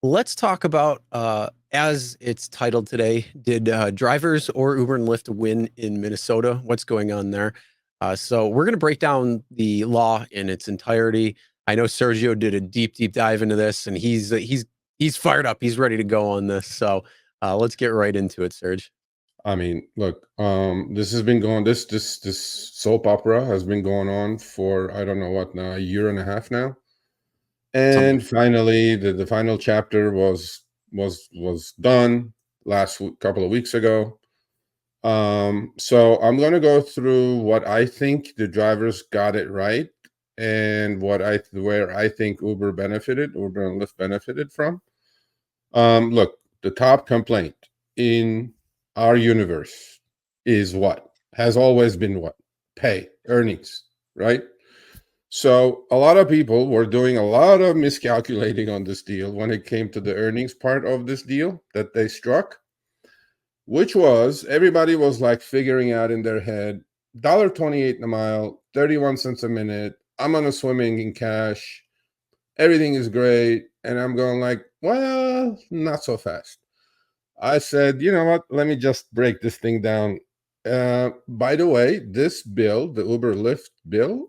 Let's talk about, as it's titled today, did drivers or Uber and Lyft win in Minnesota? What's going on there? So we're going to break down the law in its entirety. I know Sergio did a deep dive into this, and he's fired up. He's ready to go on this. So let's get right into it, Serge. I mean, look, this has been going this soap opera has been going on for I don't know what now, a year and a half now. Something. And finally the final chapter was done couple of weeks ago. So I'm gonna go through what I think the drivers got it right and where I think Uber and Lyft benefited from. Look, the top complaint in our universe is what? Has always been what? Pay, earnings, right? So a lot of people were doing a lot of miscalculating on this deal when it came to the earnings part of this deal that they struck, which was everybody was like figuring out in their head, $1.28 a mile, 31 cents a minute. I'm on a swimming in cash. Everything is great. And I'm going like, well, not so fast. I said, you know what? Let me just break this thing down. By the way, this bill, the Uber Lyft bill,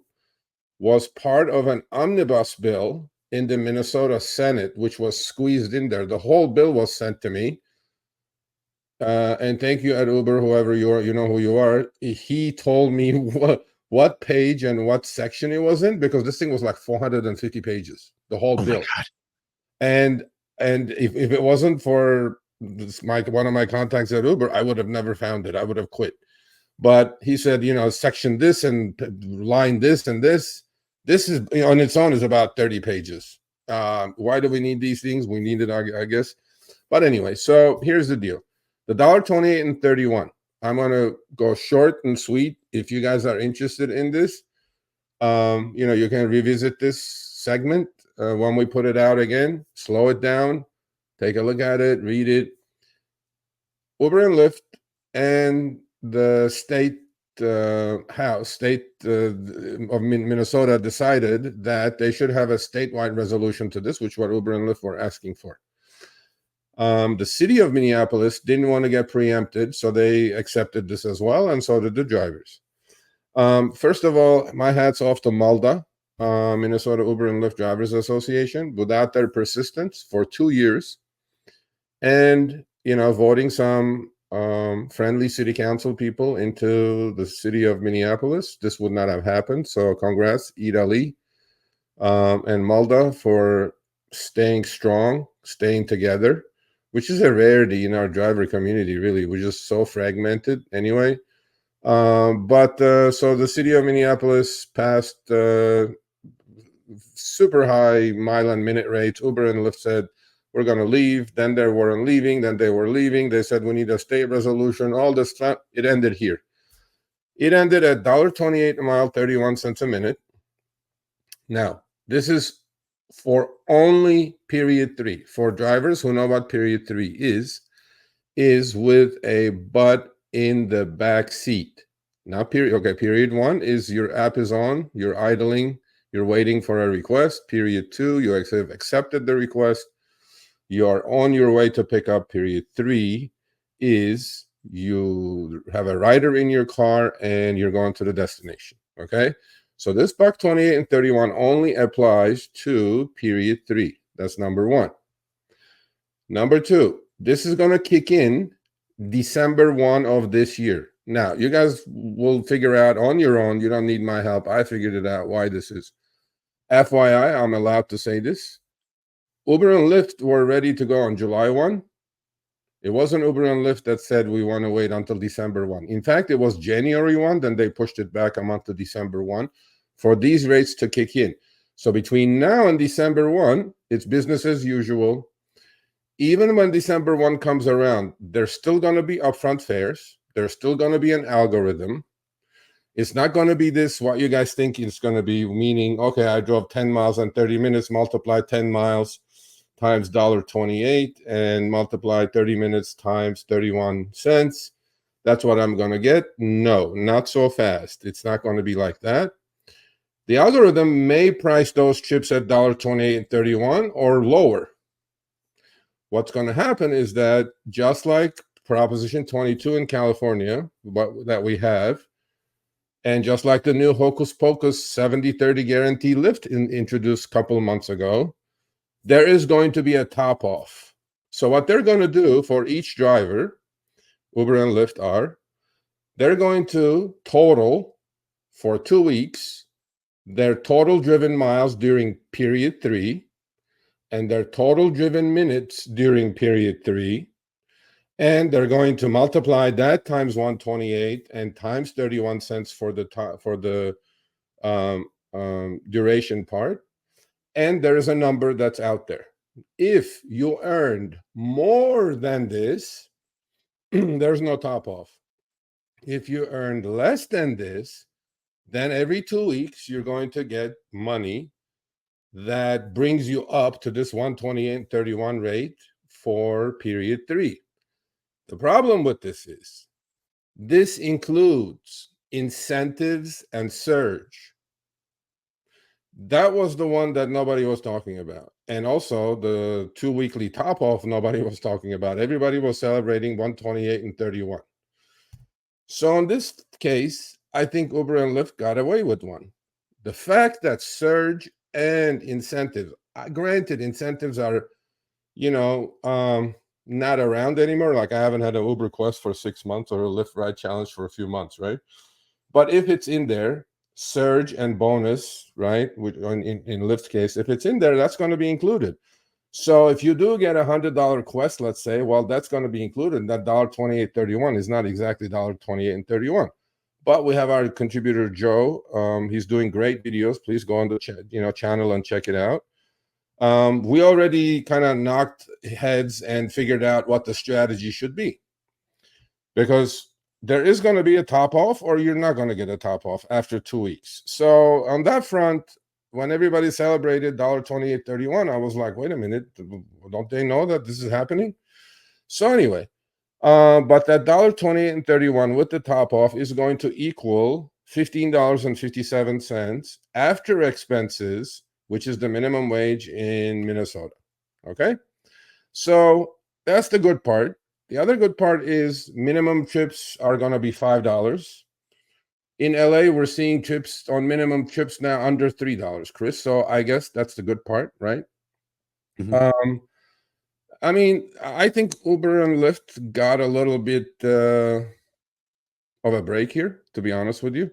was part of an omnibus bill in the Minnesota Senate, which was squeezed in there. The whole bill was sent to me. And thank you at Uber, whoever you are, you know who you are. He told me what page and what section it was in, because this thing was like 450 pages, the whole Oh my bill. God. And if it wasn't for one of my contacts at Uber, I would have never found it. I would have quit. But he said, section this and line this and this. This is on its own is about 30 pages. Why do we need these things? We need it, I guess. But anyway, so here's the deal: the $1.28 and 31. I'm gonna go short and sweet. If you guys are interested in this, you can revisit this segment when we put it out again. Slow it down, take a look at it, read it. Uber and Lyft and the state of Minnesota decided that they should have a statewide resolution to this, which what Uber and Lyft were asking for. The city of Minneapolis didn't want to get preempted, so they accepted this as well, and so did the drivers. First of all, my hat's off to Malda, Minnesota Uber and Lyft Drivers Association. Without their persistence for 2 years, and voting some friendly city council people into the city of Minneapolis, this would not have happened. So congrats, Ida Lee and Malda, for staying strong, staying together, which is a rarity in our driver community, really. We're just so fragmented anyway. So the city of Minneapolis passed super high mile and minute rates. Uber and Lyft said, we're going to leave. Then they weren't leaving. Then they were leaving. They said, we need a state resolution. All this time, it ended here. It ended at $1.28 a mile, 31 cents a minute. Now, this is for only period 3. For drivers who know what period 3 is with a butt in the back seat. Now, period 1 is your app is on, you're idling, you're waiting for a request. Period 2, you have accepted the request, you are on your way to pick up. Period 3 is you have a rider in your car and you're going to the destination. Okay, so this $1.28 and 31 only applies to period 3. That's number 1. Number 2, this is going to kick in December 1 of this year. Now, you guys will figure out on your own. You don't need my help. I figured it out why this is. FYI, I'm allowed to say this. Uber and Lyft were ready to go on July 1. It wasn't Uber and Lyft that said we want to wait until December 1. In fact, it was January 1, then they pushed it back a month to December 1 for these rates to kick in. So between now and December 1, it's business as usual. Even when December 1 comes around, there's still going to be upfront fares. There's still going to be an algorithm. It's not going to be this, what you guys think it's going to be, meaning, okay, I drove 10 miles in 30 minutes, multiply 10 miles times $1.28 and multiply 30 minutes times 31 cents. That's what I'm going to get. No, not so fast. It's not going to be like that. The algorithm may price those trips at $1.28 and 31 or lower. what's going to happen is that just like Proposition 22 in California, that we have, and just like the new Hocus Pocus 70/30 guarantee Lyft introduced a couple of months ago, there is going to be a top off. So what they're going to do for each driver, Uber and Lyft they're going to total for 2 weeks their total driven miles during period 3 and their total driven minutes during period 3. And they're going to multiply that times 128 and times 31 cents for the duration part. And there is a number that's out there. If you earned more than this, there's no top off. If you earned less than this, then every 2 weeks you're going to get money that brings you up to this 128.31 rate for period 3. The problem with this includes incentives and surge. That was the one that nobody was talking about. And also the 2 weekly top off, nobody was talking about. Everybody was celebrating 128 and 31. So in this case, I think Uber and Lyft got away with one. The fact that surge and incentives, granted, incentives are, not around anymore. Like I haven't had an Uber Quest for 6 months or a Lyft Ride Challenge for a few months, right? But if it's in there, surge and bonus, right? In Lyft's case, if it's in there, that's going to be included. So if you do get $100 Quest, let's say, well, that's going to be included. That $28.31 is not exactly $28.31. But we have our contributor Joe. He's doing great videos. Please go on the channel and check it out. We already kind of knocked heads and figured out what the strategy should be, because there is going to be a top off or you're not going to get a top off after 2 weeks. So on that front, when everybody celebrated $28.31, I was like, wait a minute, don't they know that this is happening? So anyway, but that $28.31 with the top off is going to equal $15.57 after expenses, which is the minimum wage in Minnesota. Okay, so that's the good part. The other good part is minimum trips are going to be $5. In LA, we're seeing trips on minimum trips now under $3, Chris. So I guess that's the good part, right? Mm-hmm. I mean, I think Uber and Lyft got a little bit of a break here, to be honest with you.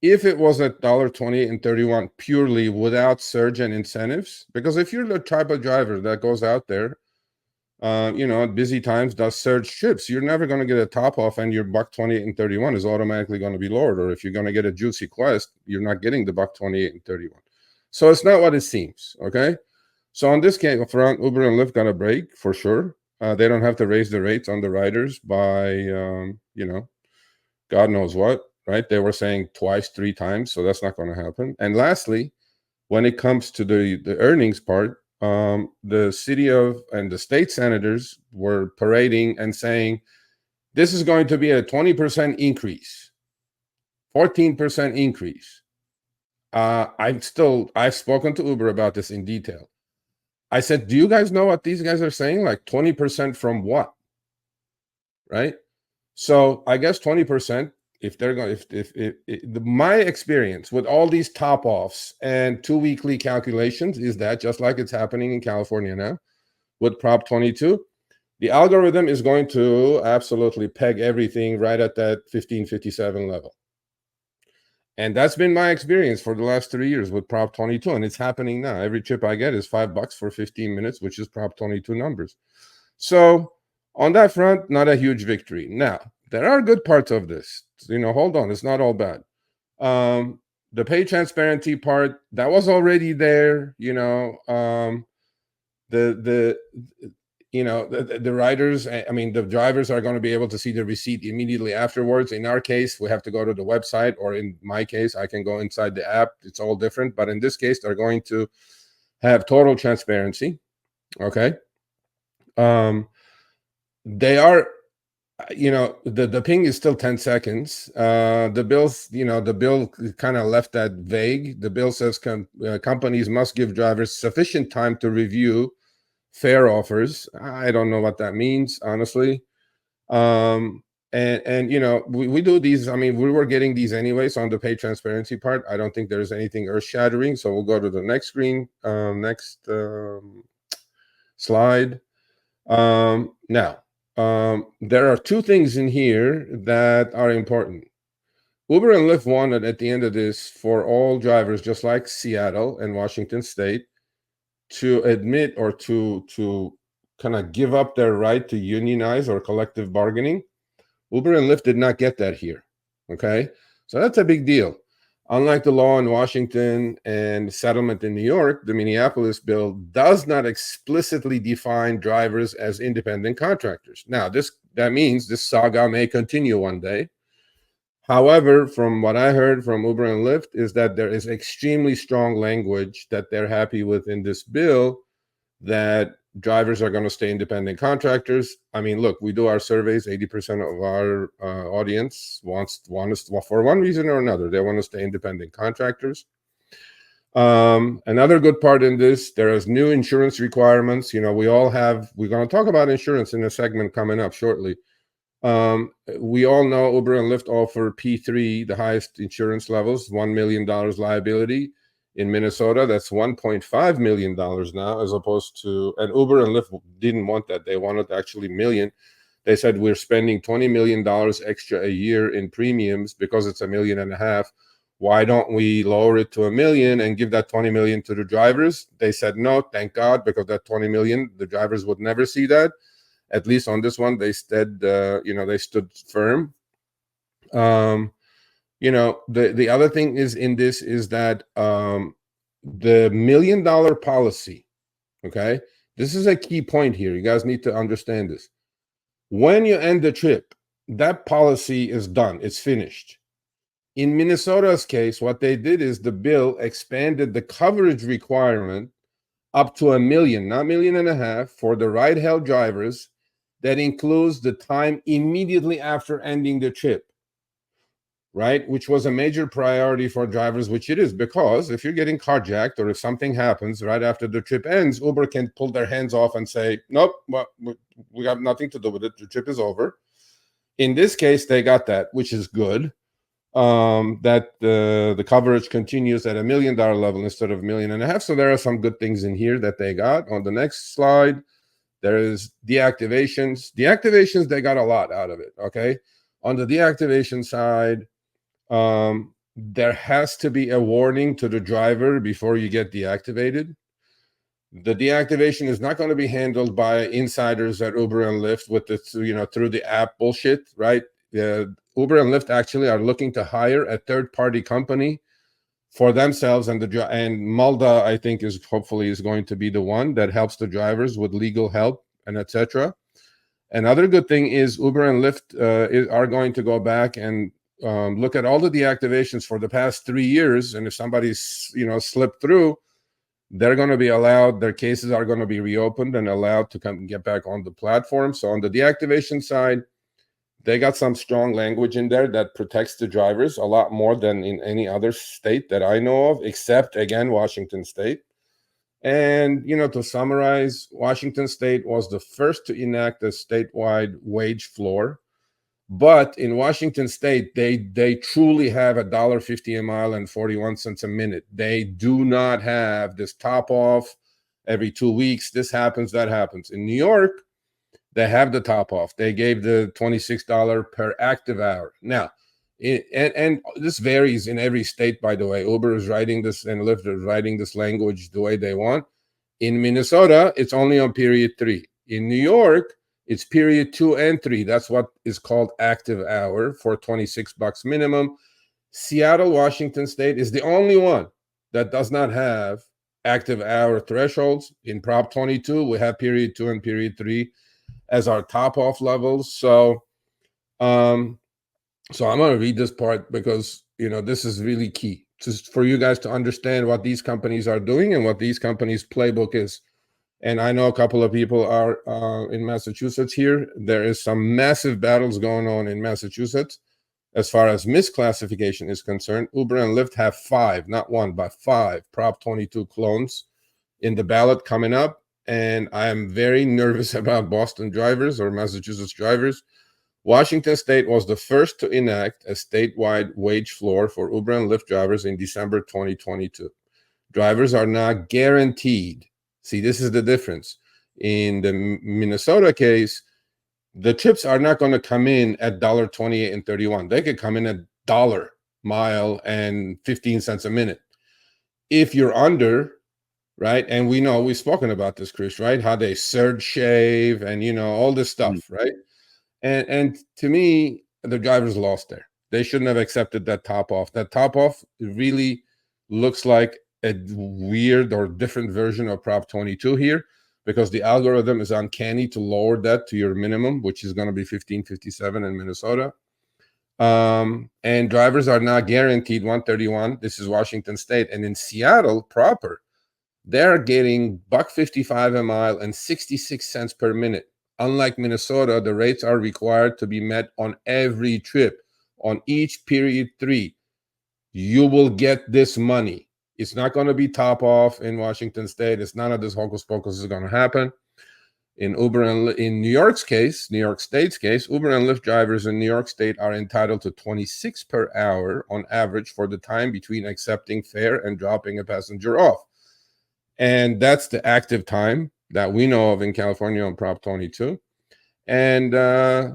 If it was at $28.31 purely without surge and incentives, because if you're the type of driver that goes out there, at busy times does surge trips, you're never going to get a top off, and your $28.31 is automatically going to be lowered. Or if you're going to get a juicy Quest, you're not getting the $28.31. So it's not what it seems. Okay. So on this case, front, Uber and Lyft got a break for sure. They don't have to raise the rates on the riders by, God knows what, right? They were saying twice, 3 times. So that's not going to happen. And lastly, when it comes to the earnings part, the city and the state senators were parading and saying, this is going to be a 20% increase, 14% increase. I've spoken to Uber about this in detail. I said, do you guys know what these guys are saying? Like 20% from what? Right? So I guess 20%, if they're going, my experience with all these top offs and 2 weekly calculations is that just like it's happening in California now with Prop 22, the algorithm is going to absolutely peg everything right at that 1557 level. And that's been my experience for the last 3 years with Prop 22, and it's happening now. Every trip I get is $5 for 15 minutes, which is Prop 22 numbers. So on that front, not a huge victory. Now, there are good parts of this. Hold on, it's not all bad. The pay transparency part, that was already there. The riders, the drivers are going to be able to see the receipt immediately afterwards. In our case, we have to go to the website, or in my case, I can go inside the app. It's all different. But in this case, they're going to have total transparency. Okay. They are, the ping is still 10 seconds. The bill kind of left that vague. The bill says companies must give drivers sufficient time to review fair offers. I don't know what that means, honestly. And you know, we do these. I mean, we were getting these anyway. So on the pay transparency part, I don't think there's anything earth shattering. So we'll go to the next screen, next slide. Now, there are two things in here that are important. Uber and Lyft wanted at the end of this for all drivers, just like Seattle and Washington State, to admit or to kind of give up their right to unionize or collective bargaining. Uber and Lyft did not get that here. Okay, so that's a big deal. Unlike the law in Washington and settlement in New York, the Minneapolis bill does not explicitly define drivers as independent contractors. Now, that means this saga may continue one day. However, from what I heard from Uber and Lyft is that there is extremely strong language that they're happy with in this bill that drivers are going to stay independent contractors. I mean, look, we do our surveys. 80% of our audience want us, for one reason or another, they want to stay independent contractors. Another good part in this, there is new insurance requirements. You know, we're going to talk about insurance in a segment coming up shortly. We all know Uber and Lyft offer P3, the highest insurance levels, $1 million liability. In Minnesota, that's $1.5 million now, as opposed to, and Uber and Lyft didn't want that. They wanted actually million. They said we're spending $20 million extra a year in premiums because it's $1.5 million. Why don't we lower it to $1 million and give that $20 million to the drivers? They said no, thank God, because that $20 million, the drivers would never see that. At least on this one, they stood firm. You know, the other thing is in this is that the $1 million policy, okay, this is a key point here. You guys need to understand this. When you end the trip, that policy is done. It's finished. In Minnesota's case, what they did is the bill expanded the coverage requirement up to $1 million, not $1.5 million, for the ride-hail drivers. That includes the time immediately after ending the trip. Right, which was a major priority for drivers, which it is, because if you're getting carjacked or if something happens right after the trip ends, Uber can pull their hands off and say, nope, well, we have nothing to do with it. The trip is over. In this case, they got that, which is good. That the coverage continues at $1 million level instead of $1.5 million. So there are some good things in here that they got. On the next slide, there is deactivations. Deactivations, they got a lot out of it, okay? On the deactivation side, there has to be a warning to the driver before you get deactivated. The deactivation is not going to be handled by insiders at Uber and Lyft with the, through the app bullshit, right? Uber and Lyft actually are looking to hire a third-party company for themselves, and Malda, I think, is going to be the one that helps the drivers with legal help and etc. Another good thing is Uber and Lyft are going to go back and look at all the deactivations for the past 3 years, and if somebody's slipped through, they're going to be allowed. Their cases are going to be reopened and allowed to come and get back on the platform. So on the deactivation side, they got some strong language in there that protects the drivers a lot more than in any other state that I know of, except again Washington State. And, to summarize, Washington State was the first to enact a statewide wage floor. But in Washington State, they truly have $1.50 a mile and 41 cents a minute. They do not have this top off every 2 weeks. This happens, that happens. In New York, they have the top off. They gave the $26 per active hour. Now, and this varies in every state, by the way. Uber is writing this and Lyft is writing this language the way they want. In Minnesota, it's only on period 3. In New York, it's period 2 and 3. That's what is called active hour for $26 minimum. Seattle, Washington State is the only one that does not have active hour thresholds. In Prop 22, we have period 2 and period 3 as our top off levels. So I'm going to read this part because, this is really key just for you guys to understand what these companies are doing and what these companies' playbook is. And I know a couple of people are in Massachusetts here. There is some massive battles going on in Massachusetts as far as misclassification is concerned. Uber and Lyft have 5, not 1, but 5 Prop 22 clones in the ballot coming up. and I am very nervous about Boston drivers or Massachusetts drivers. Washington State was the first to enact a statewide wage floor for Uber and Lyft drivers in December 2022. Drivers are not guaranteed. See, this is the difference. In the Minnesota case, the tips are not going to come in at $1.28 and 31. They could come in at dollar mile and 15 cents a minute. If you're under, right? And we know we've spoken about this, Chris, right? How they surge shave and all this stuff, right? And to me, the drivers lost there. They shouldn't have accepted that top off. That top off really looks like a weird or different version of Prop 22 here, because the algorithm is uncanny to lower that to your minimum, which is going to be 15.57 in Minnesota. And drivers are not guaranteed 131. This is Washington State. And in Seattle proper, they're getting $1.55 a mile and 66 cents per minute. Unlike Minnesota, the rates are required to be met on every trip. On each period 3, you will get this money. It's not going to be top off in Washington State. It's none of this hocus pocus is going to happen. In New York State's case, Uber and Lyft drivers in New York State are entitled to 26 per hour on average for the time between accepting fare and dropping a passenger off. And that's the active time that we know of in California on Prop 22. And, I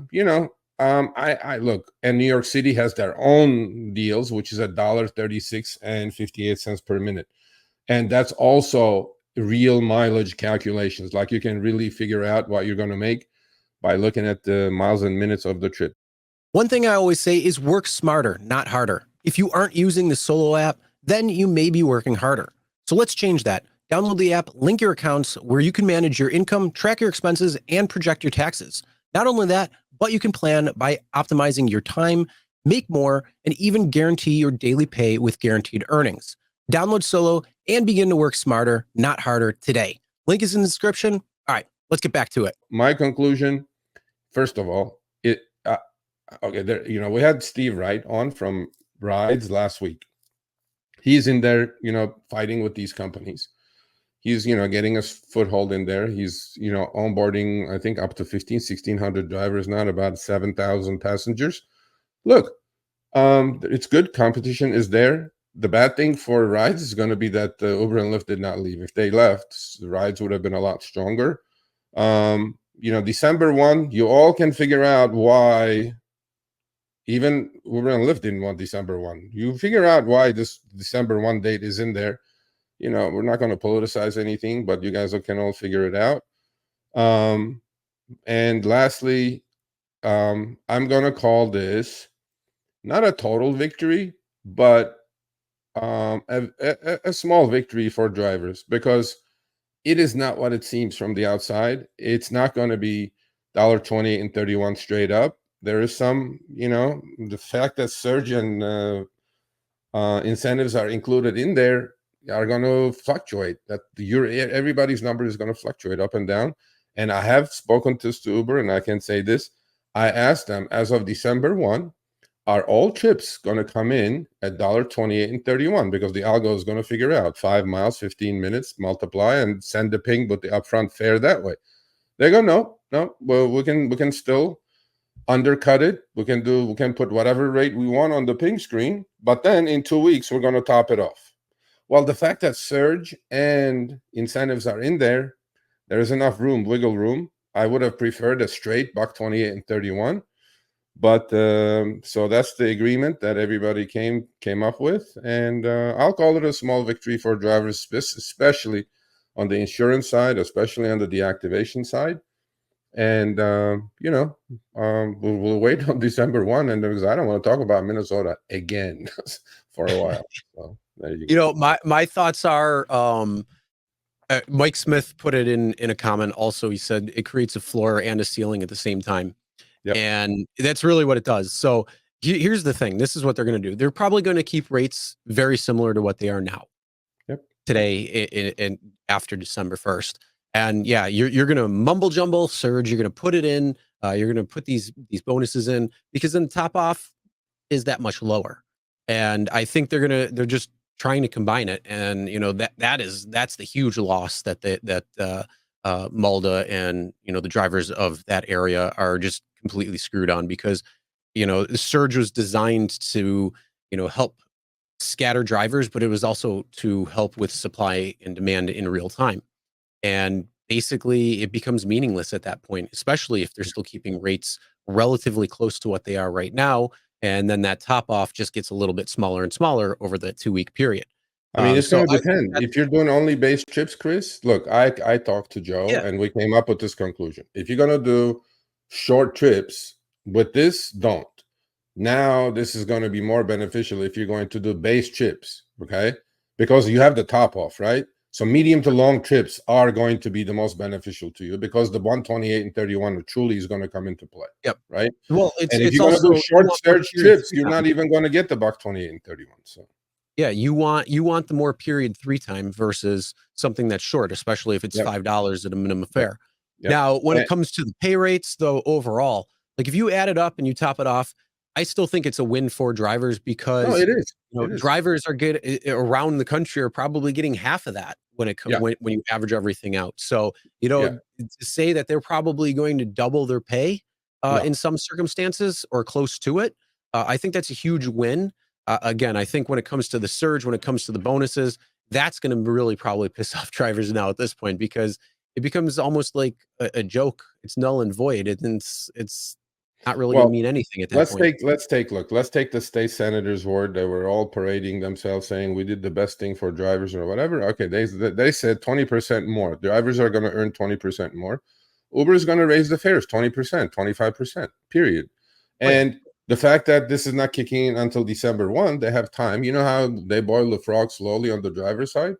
look, and New York City has their own deals, which is $1.36 and 58 cents per minute. And that's also real mileage calculations. Like, you can really figure out what you're going to make by looking at the miles and minutes of the trip. One thing I always say is work smarter, not harder. If you aren't using the Solo app, then you may be working harder. So let's change that. Download the app, link your accounts where you can manage your income, track your expenses, and project your taxes. Not only that, but you can plan by optimizing your time, make more, and even guarantee your daily pay with guaranteed earnings. Download Solo and begin to work smarter, not harder today. Link is in the description. All right, let's get back to it. My conclusion, first of all, we had Steve Wright on from Rides last week. He's in there, fighting with these companies. He's, getting a foothold in there. He's, onboarding, I think, up to 1,600 drivers now, about 7,000 passengers. Look, it's good. Competition is there. The bad thing for Rides is going to be that Uber and Lyft did not leave. If they left, the Rides would have been a lot stronger. December 1, you all can figure out why even Uber and Lyft didn't want December 1. You figure out why this December 1 date is in there. We're not going to politicize anything, but you guys can all figure it out. And lastly, I'm going to call this not a total victory, but a small victory for drivers, because it is not what it seems from the outside. It's not going to be $1.20 and 31 straight up. There is some, the fact that surge and incentives are included in there are going to fluctuate. That everybody's number is going to fluctuate up and down. And I have spoken to Uber, and I can say this. I asked them, as of December 1, are all trips going to come in at $1.28 and 31? Because the algo is going to figure out 5 miles, 15 minutes, multiply, and send the ping with the upfront fare that way. They go, no. Well, we can still undercut it. We can put whatever rate we want on the ping screen, but then in 2 weeks we're going to top it off. Well, the fact that surge and incentives are in there, there is enough wiggle room. I would have preferred a straight $1.28 and 31, but so that's the agreement that everybody came up with, and I'll call it a small victory for drivers, especially on the insurance side, especially on the deactivation side. And we'll wait on December 1, and because I don't want to talk about Minnesota again for a while. So there you go. My thoughts are, Mike Smith put it in a comment. Also, he said it creates a floor and a ceiling at the same time. Yep. And that's really what it does. So here's the thing. This is what they're going to do. They're probably going to keep rates very similar to what they are now. Yep. Today and after December 1st. And yeah, you're going to mumble jumble surge. You're going to put it in. You're going to put these bonuses in, because then the top off is that much lower. And I think they're just trying to combine it. And that's the huge loss that Malda and the drivers of that area are just completely screwed on because the surge was designed to help scatter drivers, but it was also to help with supply and demand in real time. And basically, it becomes meaningless at that point, especially if they're still keeping rates relatively close to what they are right now. And then that top off just gets a little bit smaller and smaller over the 2 week period. I mean, it's So going to I think depend. that, If you're doing only base trips, Chris, look, I talked to Joe yeah, and we came up with this conclusion. If you're going to do short trips with this, don't. Now, this is going to be more beneficial if you're going to do base trips, okay? Because you have the top off, right? So medium to long trips are going to be the most beneficial to you because the 128 and 31 truly is going to come into play, yep. right? Well, it's And if it's you're going to do also you short want more surge period trips, free you're time. not even going to get the buck 28 and 31. So Yeah, you want the more period 3 time versus something that's short, especially if it's yep, $5 at a minimum yep, fare. yep. Now, when it And, comes to the pay rates, though, overall, like if you add it up and you top it off, I still think it's a win for drivers no, because it is. It is. drivers are around the country are probably getting half of that Yeah, when you average everything out. So, yeah. to say that they're probably going to double their pay No. in some circumstances or close to it, I think that's a huge win. Again, I think when it comes to the surge, when it comes to the bonuses, that's going to really probably piss off drivers now at this point because it becomes almost like a joke. It's null and void. It's not really going to Well, mean anything at that let's point. take let's take the state senators' word. They were all parading themselves, saying we did the best thing for drivers or whatever. Okay, they said 20% more. Drivers are going to earn 20% more. Uber is going to raise the fares 20%, 25%. Period. Oh yeah, And the fact that this is not kicking in until December 1, they have time. You know how they boil the frog slowly on the driver's side?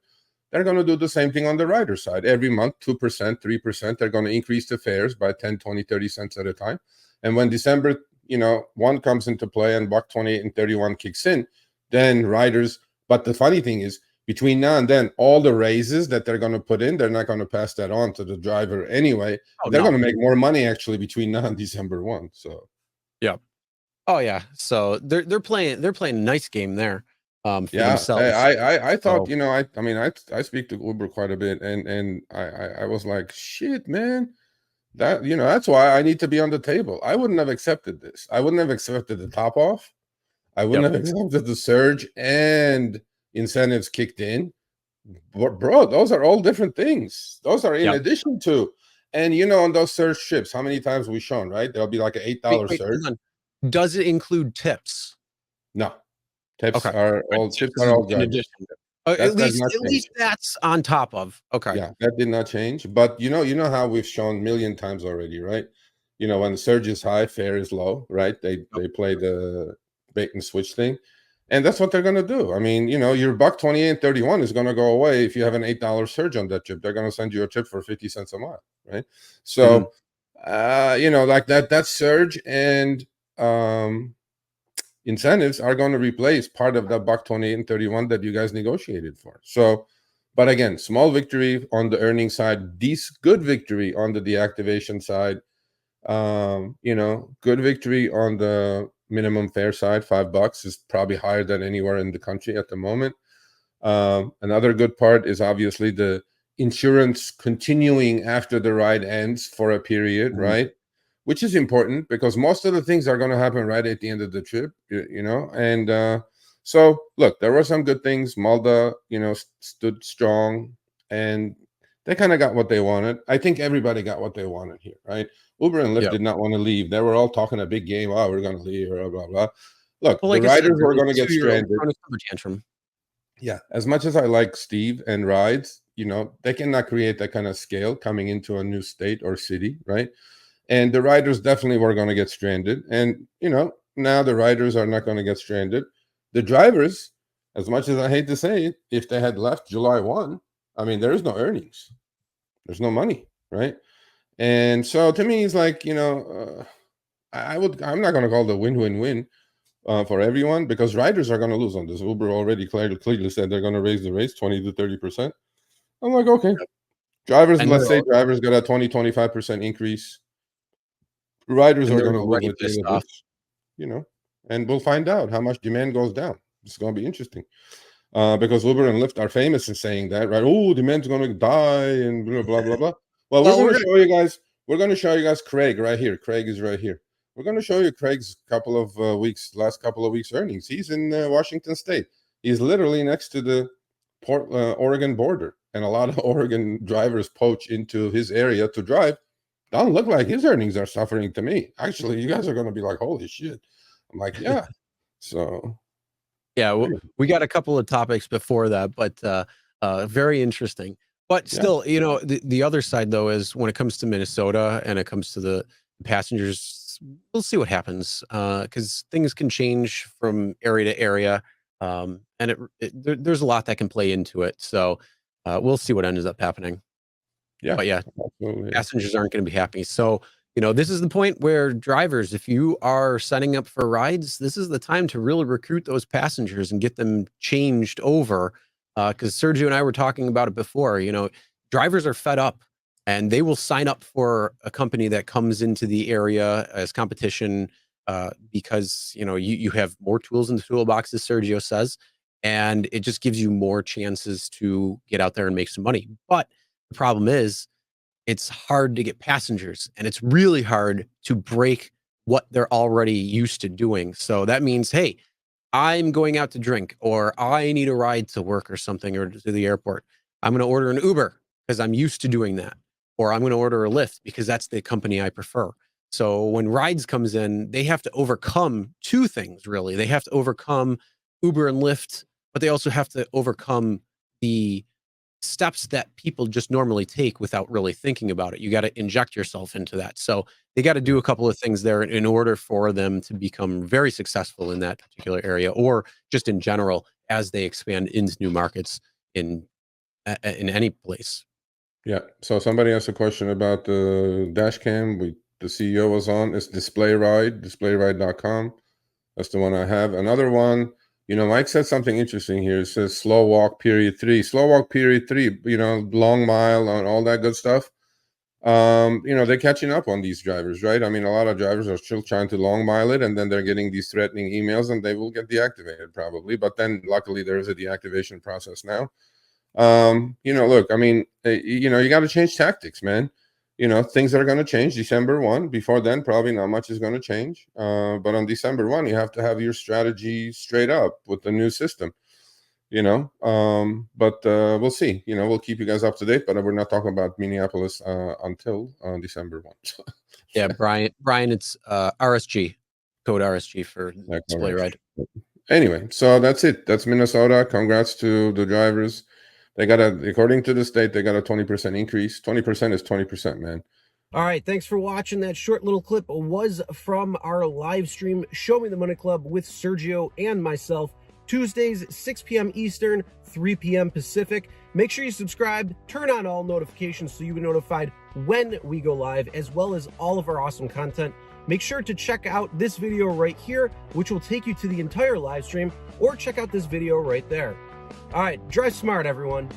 They're going to do the same thing on the rider side. Every month, 2%, 3%, they're going to increase the fares by 10, 20, 30 cents at a time. And when December, 1 comes into play and buck 28 and 31 kicks in, then riders. But the funny thing is, between now and then, all the raises that they're going to put in, they're not going to pass that on to the driver anyway. oh They're going no, to make more money actually between now and December 1. So yeah, oh yeah. So they're playing a nice game there, for yeah, themselves. I thought, So I mean, I speak to Uber quite a bit, and I was like, shit, man. That's why I need to be on the table. I wouldn't have accepted this. I wouldn't have accepted the top off. I wouldn't yep, have accepted the surge and incentives kicked in. But bro, those are all different things. Those are in yep. addition to, and on those surge trips, how many times we shown, right? There'll be like an Wait, $8 wait, surge. hold on. Does it include tips? No, tips Okay, are right. all So tips this are is all in drivers. addition. At That does least not at change. least that's on top of. Okay. Yeah, that did not change. But you know how we've shown a million times already, right? When the surge is high, fare is low, right? Yep. They play the bait and switch thing. And that's what they're gonna do. I mean, your buck 28 and 31 is gonna go away if you have an $8 surge on that chip. They're gonna send you a chip for 50 cents a mile, right? Mhm. So like that surge and um incentives are going to replace part of that buck 28 and 31 that you guys negotiated for. So, but again, small victory on the earning side, this good victory on the deactivation side. Good victory on the minimum fare side. $5 is probably higher than anywhere in the country at the moment. Another good part is obviously the insurance continuing after the ride ends for a period, Mhm. right? Which is important because most of the things are going to happen right at the end of the trip, And so, look, there were some good things. Malda, stood strong, and they kind of got what they wanted. I think everybody got what they wanted here, right? Uber and Lyft Yep. did not want to leave. They were all talking a big game. Oh, we're going to leave, blah blah blah. Look, Well, the like I said, riders they're were like going to get 2-year-olds stranded. throwing a temper tantrum. Yeah, as much as I like Steve and rides, they cannot create that kind of scale coming into a new state or city, right? And the riders definitely were going to get stranded. And, now the riders are not going to get stranded. The drivers, as much as I hate to say it, if they had left July 1, I mean, there is no earnings, there's no money, right? And so to me, it's like, I'm not going to call it a win-win-win for everyone because riders are going to lose on this. Uber already clearly said they're going to raise the rates 20 to 30%. I'm like, okay. Drivers, And let's they're say drivers got a 25% increase. Riders are going to lose already at the end pissed of off. this, you know, and we'll find out how much demand goes down. It's going to be interesting because Uber and Lyft are famous in saying that, right? Oh, demand's going to die and blah, blah, blah, blah. Well, Well, we're going to show you guys. We're going to show you guys Craig right here. Craig is right here. We're going to show you Craig's last couple of weeks earnings. He's in Washington State. He's literally next to the Oregon border, and a lot of Oregon drivers poach into his area to drive. Doesn't look like his earnings are suffering to me. Actually, you guys are going to be like, holy shit. I'm like, yeah. So yeah, we got a couple of topics before that, but very interesting. But still, you know, the other side though is when it comes to Minnesota and it comes to the passengers, we'll see what happens because things can change from area to area, and there's a lot that can play into it. So we'll see what ends up happening. yeah, But yeah, absolutely. passengers aren't going to be happy. So, you know, this is the point where drivers, if you are signing up for rides, this is the time to really recruit those passengers and get them changed over. Because Sergio and I were talking about it before, you know, drivers are fed up and they will sign up for a company that comes into the area as competition because, you know, you have more tools in the toolbox, as Sergio says, and it just gives you more chances to get out there and make some money. But the problem is, it's hard to get passengers and it's really hard to break what they're already used to doing. So that means, hey, I'm going out to drink or I need a ride to work or something or to the airport. I'm going to order an Uber because I'm used to doing that. Or I'm going to order a Lyft because that's the company I prefer. So when rides comes in, they have to overcome two things really. They have to overcome Uber and Lyft, but they also have to overcome the steps that people just normally take without really thinking about it. You got to inject yourself into that. So they got to do a couple of things there in order for them to become very successful in that particular area, or just in general as they expand into new markets in any place. Yeah. So somebody asked a question about the dash cam. The CEO was on. It's displayride.com. That's the one I have. Another one, you know, Mike said something interesting here. It says slow walk period 3. Slow walk period 3, you know, long mile and all that good stuff. You know, they're catching up on these drivers, right? I mean, a lot of drivers are still trying to long mile it, and then they're getting these threatening emails and they will get deactivated probably. But then luckily there is a deactivation process now. You know, look, I mean, you know, you got to change tactics, man. You know, things are going to change December 1. Before then, probably not much is going to change. But on December 1, you have to have your strategy straight up with the new system, you know. But we'll see. You know, we'll keep you guys up to date, but we're not talking about Minneapolis until December 1. Yeah, Brian, it's RSG, code RSG for display ride. Anyway, so that's it. That's Minnesota. Congrats to the drivers. They got according to the state, they got a 20% increase. 20% is 20%, man. All right, thanks for watching. That short little clip was from our live stream, Show Me the Money Club with Sergio and myself, Tuesdays, 6 p.m. Eastern, 3 p.m. Pacific. Make sure you subscribe, turn on all notifications so you get notified when we go live, as well as all of our awesome content. Make sure to check out this video right here, which will take you to the entire live stream, or check out this video right there. All right, drive smart, everyone.